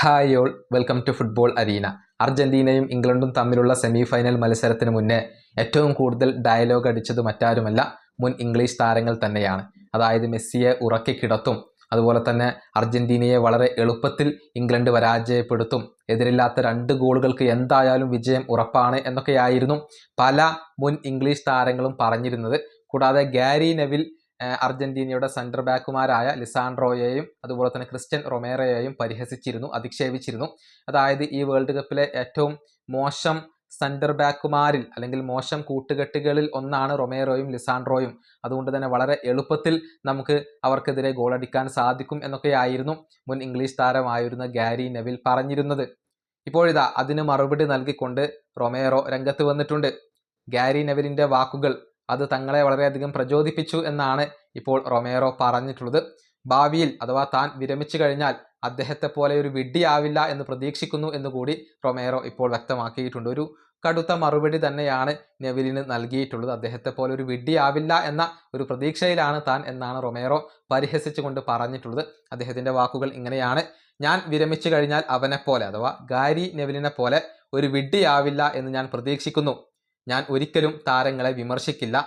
Hi all, welcome to football arena. അർജന്റീനയും ഇംഗ്ലണ്ടും തമ്മിലുള്ള സെമി ഫൈനൽ മത്സരത്തിന് മുന്നേ ഏറ്റവും കൂടുതൽ ഡയലോഗ് അടിച്ചത് മറ്റാരുമല്ല, മുൻ ഇംഗ്ലീഷ് താരങ്ങൾ തന്നെയാണ്. അതായത് മെസ്സിയെ ഉറക്കി കിടത്തും, അതുപോലെ തന്നെ അർജന്റീനയെ വളരെ എളുപ്പത്തിൽ ഇംഗ്ലണ്ട് പരാജയപ്പെടുത്തും, എതിരില്ലാത്ത 2 ഗോളുകൾക്ക് എന്തായാലും വിജയം ഉറപ്പാണ് എന്നൊക്കെയായിരുന്നു പല മുൻ ഇംഗ്ലീഷ് താരങ്ങളും പറഞ്ഞിരുന്നത്. കൂടാതെ ഗാരി നെവിൽ അർജന്റീനയുടെ സെൻറ്റർ ബാക്കുമാരായ ലിസാൻഡ്രോയെയും അതുപോലെ തന്നെ ക്രിസ്റ്റ്യൻ റൊമേറോയെയും പരിഹസിച്ചിരുന്നു, അധിക്ഷേപിച്ചിരുന്നു. അതായത് ഈ വേൾഡ് കപ്പിലെ ഏറ്റവും മോശം സെൻറ്റർ ബാക്കുമാരിൽ അല്ലെങ്കിൽ മോശം കൂട്ടുകെട്ടുകളിൽ ഒന്നാണ് റൊമേറോയും ലിസാൻഡ്രോയും. അതുകൊണ്ട് തന്നെ വളരെ എളുപ്പത്തിൽ നമുക്ക് അവർക്കെതിരെ ഗോളടിക്കാൻ സാധിക്കും എന്നൊക്കെയായിരുന്നു മുൻ ഇംഗ്ലീഷ് താരമായിരുന്ന ഗാരി നെവിൽ പറഞ്ഞിരുന്നത്. ഇപ്പോഴിതാ അതിന് മറുപടി നൽകിക്കൊണ്ട് റൊമേറോ രംഗത്ത് വന്നിട്ടുണ്ട്. ഗാരി നെവിലിൻ്റെ വാക്കുകൾ അത് തങ്ങളെ വളരെയധികം പ്രചോദിപ്പിച്ചു എന്നാണ് ഇപ്പോൾ റൊമേറോ പറഞ്ഞിട്ടുള്ളത്. ഭാവിയിൽ അഥവാ താൻ വിരമിച്ചു കഴിഞ്ഞാൽ അദ്ദേഹത്തെ പോലെ ഒരു വിഡ്ഢിയാവില്ല എന്ന് പ്രതീക്ഷിക്കുന്നു എന്നുകൂടി റൊമേറോ ഇപ്പോൾ വ്യക്തമാക്കിയിട്ടുണ്ട്. ഒരു കടുത്ത മറുപടി തന്നെയാണ് നെവിലിന് നൽകിയിട്ടുള്ളത്. അദ്ദേഹത്തെ പോലെ ഒരു വിഡ്ഢിയാവില്ല എന്ന ഒരു പ്രതീക്ഷയിലാണ് താൻ എന്നാണ് റൊമേറോ പരിഹസിച്ചുകൊണ്ട് പറഞ്ഞിട്ടുള്ളത്. അദ്ദേഹത്തിൻ്റെ വാക്കുകൾ ഇങ്ങനെയാണ്: ഞാൻ വിരമിച്ചു കഴിഞ്ഞാൽ അവനെപ്പോലെ അഥവാ ഗാരി നെവിലിനെ പോലെ ഒരു വിഡ്ഢിയാവില്ല എന്ന് ഞാൻ പ്രതീക്ഷിക്കുന്നു. ഞാൻ ഒരിക്കലും താരങ്ങളെ വിമർശിക്കില്ല.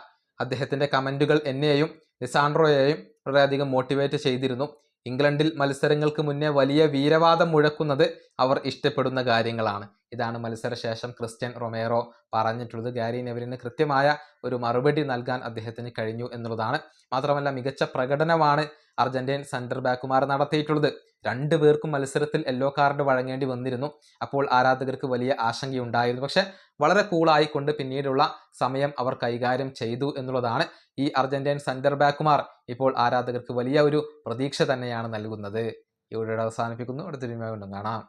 അദ്ദേഹത്തിൻ്റെ കമൻറ്റുകൾ എന്നെയും ലിസാൻഡ്രോയെയും വളരെയധികം മോട്ടിവേറ്റ് ചെയ്തിരുന്നു. ഇംഗ്ലണ്ടിൽ മത്സരങ്ങൾക്ക് മുന്നേ വലിയ വീരവാദം മുഴക്കുന്നത് അവർ ഇഷ്ടപ്പെടുന്ന കാര്യങ്ങളാണ്. ഇതാണ് മത്സരശേഷം ക്രിസ്റ്റ്യൻ റൊമേറോ പറഞ്ഞിട്ടുള്ളത്. ഗാരി നെവിലിന് കൃത്യമായ ഒരു മറുപടി നൽകാൻ അദ്ദേഹത്തിന് കഴിഞ്ഞു എന്നുള്ളതാണ്. മാത്രമല്ല, മികച്ച പ്രകടനമാണ് അർജന്റീൻ സെൻറ്റർ ബാക്കുമാർ നടത്തിയിട്ടുള്ളത്. 2 പേർക്കും മത്സരത്തിൽ യെല്ലോ കാർഡ് വഴങ്ങേണ്ടി വന്നിരുന്നു. അപ്പോൾ ആരാധകർക്ക് വലിയ ആശങ്കയുണ്ടായിരുന്നു. പക്ഷേ വളരെ കൂളായിക്കൊണ്ട് പിന്നീടുള്ള സമയം അവർ കൈകാര്യം ചെയ്തു എന്നുള്ളതാണ്. ഈ അർജന്റീൻ സെൻറ്റർ ബാക്കുമാർ ഇപ്പോൾ ആരാധകർക്ക് വലിയ ഒരു പ്രതീക്ഷ തന്നെയാണ് നൽകുന്നത്. ഈ വീഡിയോ അവസാനിപ്പിക്കുന്നു. അടുത്ത വീഡിയോയിൽ വീണ്ടും കാണാം.